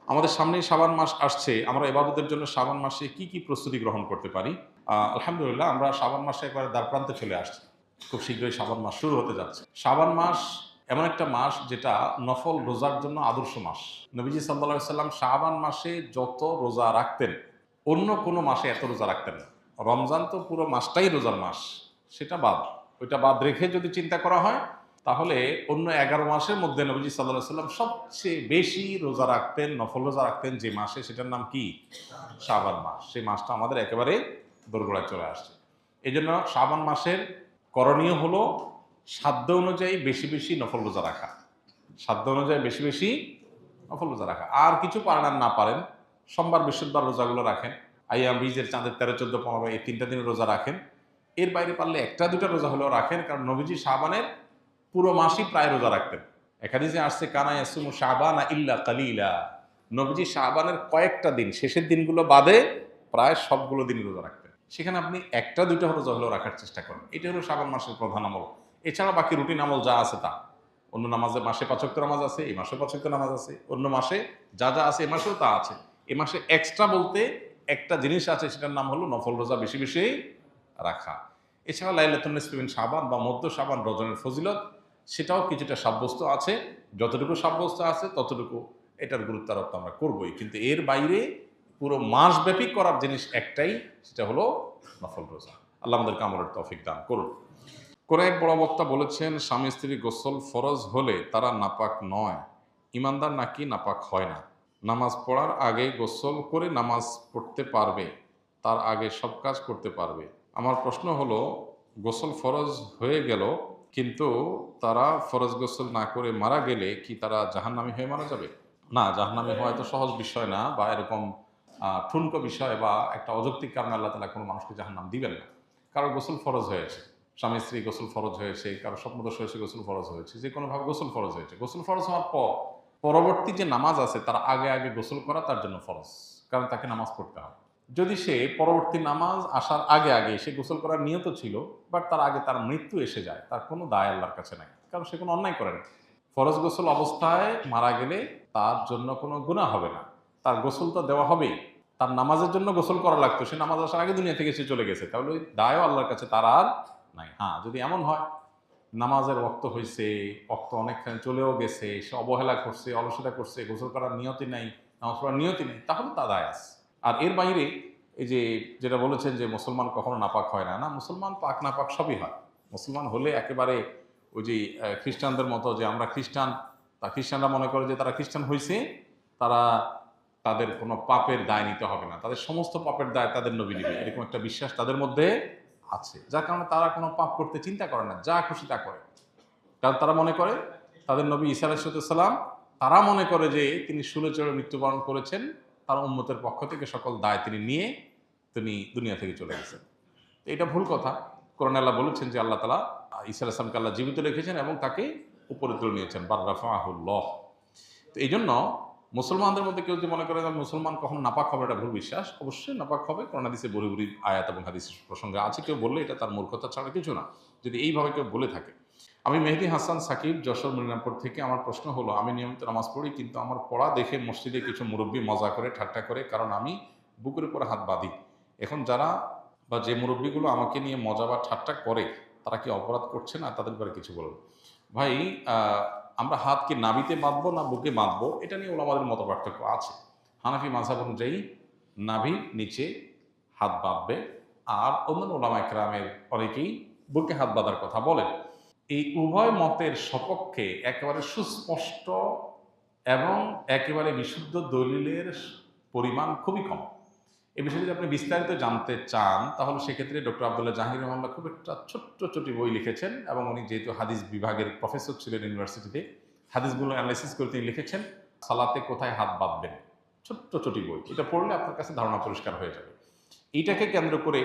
আমাদের সামনেই শাবান মাস আসছে। আমরা ইবাদতের জন্য শাবান মাসে কি, কি প্রস্তুতি গ্রহণ করতে পারি? আলহামদুলিল্লাহ আমরা শাবান মাসে একেবারে দ্বারপ্রান্তে চলে আসছি। খুব শীঘ্রই শাবান মাস শুরু হতে যাচ্ছে। শাবান মাস এমন একটা মাস যেটা নফল রোজার জন্য আদর্শ মাস। নবীজি সাল্লাল্লাহু আলাইহি সাল্লাম শাবান মাসে যত রোজা রাখতেন, অন্য কোনো মাসে এত রোজা রাখতেন না। রমজান তো পুরো মাসটাই রোজার মাস, সেটা বাদ। ওইটা বাদ রেখে যদি চিন্তা করা হয় তাহলে অন্য ১১ মাসের মধ্যে নবীজি সাল্লাল্লাহু আলাইহি সাল্লাম সবচেয়ে বেশি রোজা রাখতেন, নফল রোজা রাখতেন যে মাসে, সেটার নাম কি? শাবান মাস। সেই মাসটা আমাদের একেবারে দোরগোড়ায় চলে আসছে। এজন্য শাবান মাসের করণীয় হলো সাধ্য অনুযায়ী বেশি বেশি নফল রোজা রাখা। সাধ্য অনুযায়ী বেশি বেশি নফল রোজা রাখা। আর কিছু পারেন আর না পারেন, সোমবার বৃহস্পতিবার রোজাগুলো রাখেন, আইয়াম বীজের চাঁদের ১৩, ১৪, ১৫ এই ৩টা দিনের রোজা রাখেন। এর বাইরে পারলে একটা দুটা রোজা হলেও রাখেন, কারণ নবীজি শাবানের পুরো মাসই প্রায় রোজা রাখতেন। এক হাদিসে আসছে কানা ইয়াসুমু শাবানা ইল্লা কালিলা। নবীজি শাবানের কয়েকটা দিন, শেষের দিনগুলো বাদে প্রায় সবগুলো দিন রোজা রাখতেন। সেখানে আপনি একটা দুইটা রোজা হলেও রাখার চেষ্টা করেন। এটা হলো শাবান মাসের প্রধান আমল। এছাড়া বাকি রুটিন আমল যা আছে তা, অন্য নামাজে মাসে ৫ ওয়াক্ত নামাজ আছে, এই মাসে ৫ ওয়াক্ত নামাজ আছে, অন্য মাসে যা যা আছে এ মাসেও তা আছে। এ মাসে এক্সট্রা বলতে একটা জিনিস আছে, সেটার নাম হলো নফল রোজা বেশি বেশি রাখা। এছাড়া লাইলাতুন নিসফি মিন শাবান বা মধ্য শাবান রজনের ফজিলত, সেটাও কিছুটা সাব্যস্ত আছে। যতটুকু সাব্যস্ত আছে ততটুকু এটার গুরুত্ব আরোপ আমরা করবই, কিন্তু এর বাইরে পুরো মাসব্যাপী করার জিনিস একটাই, সেটা হলো নফল রোজা। আল্লাহ আমাদেরকে আমলের তৌফিক দান করুন। কোন এক বড় বক্তা বলেছেন, স্বামী স্ত্রী গোসল ফরজ হলে তারা নাপাক নয়, ইমানদার নাকি নাপাক হয় না। নামাজ পড়ার আগে গোসল করে নামাজ পড়তে পারবে, তার আগে সব কাজ করতে পারবে। আমার প্রশ্ন হলো, গোসল ফরজ হয়ে গেল কিন্তু তারা ফরজ গোসল না করে মারা গেলে কি তারা জাহান্নামী হয়ে মারা যাবে? না, জাহান্নামী হওয়া তো সহজ বিষয় না, বা এরকম ঠুনকো বিষয় বা একটা অযৌক্তিক কারণে আল্লাহ তাআলা কোনো মানুষকে জাহান্নাম দিবেন না। কারো গোসল ফরজ হয়েছে, স্বামী স্ত্রী গোসল ফরজ হয়েছে, কারো স্বপ্নদোষ হয়েছে গোসল ফরজ হয়েছে, যে কোনোভাবে গোসল ফরজ হয়েছে। গোসল ফরজ হওয়ার পর পরবর্তী যে নামাজ আছে তার আগে আগে গোসল করা তার জন্য ফরজ, কারণ তাকে নামাজ পড়তে হবে। যদি সে পরবর্তী নামাজ আসার আগে আগে সে গোসল করার নিয়ত ছিল, বাট তার আগে তার মৃত্যু এসে যায়, তার কোনো দায় আল্লাহর কাছে নাই, কারণ সে কোনো অন্যায় করে না। ফরজ গোসল অবস্থায় মারা গেলে তার জন্য কোনো গুনাহ হবে না, তার গোসল তো দেওয়া হবেই। তার নামাজের জন্য গোসল করা লাগতো, সে নামাজ আসার আগে দুনিয়া থেকে সে চলে গেছে, তাহলে ওই দায়ও আল্লাহর কাছে তার আর নাই। হ্যাঁ, যদি এমন হয় নামাজের ওয়াক্ত হয়েছে, ওয়াক্ত অনেকখানি চলেও গেছে, সে অবহেলা করছে, অলসতা করছে, গোসল করার নিয়তি নাই, নামাজ পড়ার নিয়তি নেই, তাহলে তা দায় আছে। আর এর বাইরে এই যে যেটা বলেছেন যে মুসলমান কখনো নাপাক হয় না, না, মুসলমান পাক নাপাক সবই হয়। মুসলমান হলে একেবারে ওই যে খ্রিস্টানদের মতো যে আমরা খ্রিস্টান, তা খ্রিস্টানরা মনে করে যে তারা খ্রিস্টান হয়েছে, তারা তাদের কোনো পাপের দায় নিতে হবে না, তাদের সমস্ত পাপের দায় তাদের নবী নেবে, এরকম একটা বিশ্বাস তাদের মধ্যে আছে, যার কারণে তারা কোনো পাপ করতে চিন্তা করে না, যা খুশি তা করে। কারণ তারা মনে করে তাদের নবী ঈসা আলাইহিস সালাম, তারা মনে করে যে তিনি শূলে চড়ে মৃত্যুবরণ করেছেন, তার উম্মতের পক্ষ থেকে সকল দায় তিনি নিয়ে তিনি দুনিয়া থেকে চলে গেছেন। তো এটা ভুল কথা। কোরআনে আল্লাহ বলেছেন যে আল্লাহ তাআলা ঈসা আলাইহিস সালামকে আল্লাহ জীবিত রেখেছেন এবং তাকে উপরে তুলে নিয়েছেন, বার রাফাহুল্লাহ। তো এই জন্য মুসলমানদের মধ্যে কেউ যদি মনে করে যে মুসলমান কখনো নাপাক হবে, এটা ভুল বিশ্বাস। অবশ্যই নাপাক হবে, কোরআন হাদিসে বড়ি বড়ি আয়াত এবং হাদিসের প্রসঙ্গে আছে। কেউ বললে এটা তার মূর্খতা ছাড়া কিছু না, যদি এইভাবে কেউ বলে থাকে। আমি মেহেদী হাসান সাকিব, যশোর মনিরামপুর থেকে। আমার প্রশ্ন হলো, আমি নিয়মিত নামাজ পড়ি, কিন্তু আমার পড়া দেখে মসজিদে কিছু মুরব্বী মজা করে, ঠাট্টা করে, কারণ আমি বুকের উপরে হাত বাঁধি। এখন যারা বা যে মুরব্বীগুলো আমাকে নিয়ে মজা বা ঠাট্টা করে, তারা কি অপরাধ করছে না? তাদের ব্যাপারে কিছু বলুন। ভাই, আমরা হাত কি নাভিতে বাঁধবো না বুকে বাঁধবো, এটা নিয়ে ওলামাদের মত পার্থক্য আছে। হানাফি মাযহাব অনুযায়ী নাভির নিচে হাত বাঁধবে, আর অন্যান্য ওলামা একরামের অনেকেই বুকে হাত বাঁধার কথা বলেন। এই উভয় মতের সপক্ষে একেবারে সুস্পষ্ট এবং একেবারে বিশুদ্ধ দলিলের পরিমাণ খুবই কম। এই বিষয়ে যদি আপনি বিস্তারিত জানতে চান, তাহলে সেক্ষেত্রে ডক্টর আব্দুল্লাহ জাহাঙ্গীর রহমাল্লাহ খুব একটা ছোট্ট ছোটি বই লিখেছেন, এবং উনি যেহেতু হাদিস বিভাগের প্রফেসর ছিলেন ইউনিভার্সিটিতে, হাদিসগুলো অ্যানালাইসিস করে তিনি লিখেছেন সালাতে কোথায় হাত বাঁধবেন, ছোট্ট ছোটি বই। এটা পড়লে আপনার কাছে ধারণা পরিষ্কার হয়ে যাবে। এইটাকে কেন্দ্র করে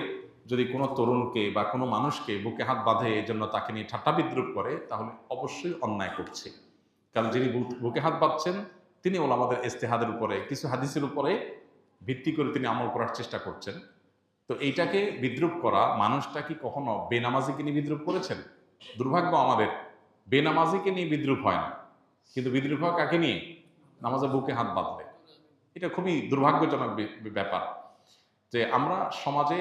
যদি কোনো তরুণকে বা কোনো মানুষকে বুকে হাত বাঁধে এই জন্য তাকে নিয়ে ঠাট্টা বিদ্রুপ করে, তাহলে অবশ্যই অন্যায় করছে। কারণ যিনি বুকে হাত বাঁধছেন তিনি ওলামাদের ইজতিহাদের উপরে, কিছু হাদিসের উপরে ভিত্তি করে তিনি আমল করার চেষ্টা করছেন। তো এইটাকে বিদ্রুপ করা, মানুষটা কি কখনো বেনামাজিকে নিয়ে বিদ্রুপ করেছেন? দুর্ভাগ্য আমাদের, বেনামাজিকে নিয়ে বিদ্রুপ হয় না, কিন্তু বিদ্রুপ হয় কাকে নিয়ে? নামাজে বুকে হাত বাঁধলে। এটা খুবই দুর্ভাগ্যজনক ব্যাপার যে আমরা সমাজে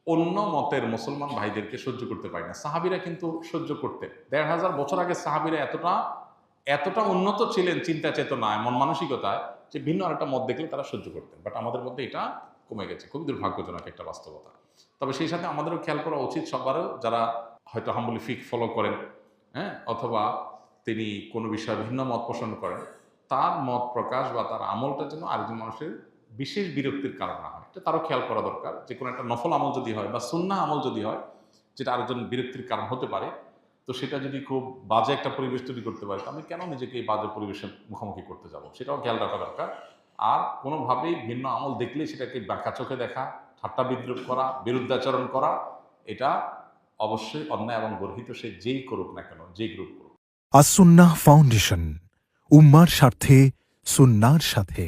অন্য মতের মুসলমান ভাইদেরকে সহ্য করতে পারি না। সাহাবীরা কিন্তু সহ্য করতেন। ১৫০০ বছর আগে সাহাবীরা এতটা উন্নত ছিলেন চিন্তা চেতনায়, মন মানসিকতায়, যে ভিন্ন আরেকটা মত দেখলে তারা সহ্য করতেন। বাট আমাদের মধ্যে এটা কমে গেছে। খুবই দুর্ভাগ্যজনক একটা বাস্তবতা। তবে সেই সাথে আমাদেরও খেয়াল করা উচিত সবারও, যারা হয়তো হাম্বলি ফিক ফলো করেন, হ্যাঁ, অথবা তিনি কোনো বিষয়ে ভিন্ন মত পোষণ করেন, তার মত প্রকাশ বা তার আমলটা যেন আরেকজন মানুষের বিশেষ বিরক্তির কারণ না হয়। এটা তারও খেয়াল করা দরকার। যে কোনো একটা নফল আমল যদি হয় বা সুন্নাহ আমল যদি হয়, যেটা আরেকজন বিরক্তির কারণ হতে পারে, তো সেটা যদি খুব বাজে একটা পরিবেশ তৈরি করতে পারে, তো আমি কেন নিজেকে এই বাজে পরিবেশের মুখোমুখি করতে যাব, সেটাও খেয়াল রাখা দরকার। আর কোনোভাবেই ভিন্ন আমল দেখলেই সেটাকে বাঁকা চোখে দেখা, ঠাট্টা বিদ্রুপ করা, বিরুদ্ধাচরণ করা, এটা অবশ্যই অন্যায় এবং গর্হিত, সে যেই করুক না কেন, যেই গ্রুপ করুক। আস সুন্নাহ ফাউন্ডেশন, উম্মার স্বার্থে সুন্নাহর সাথে।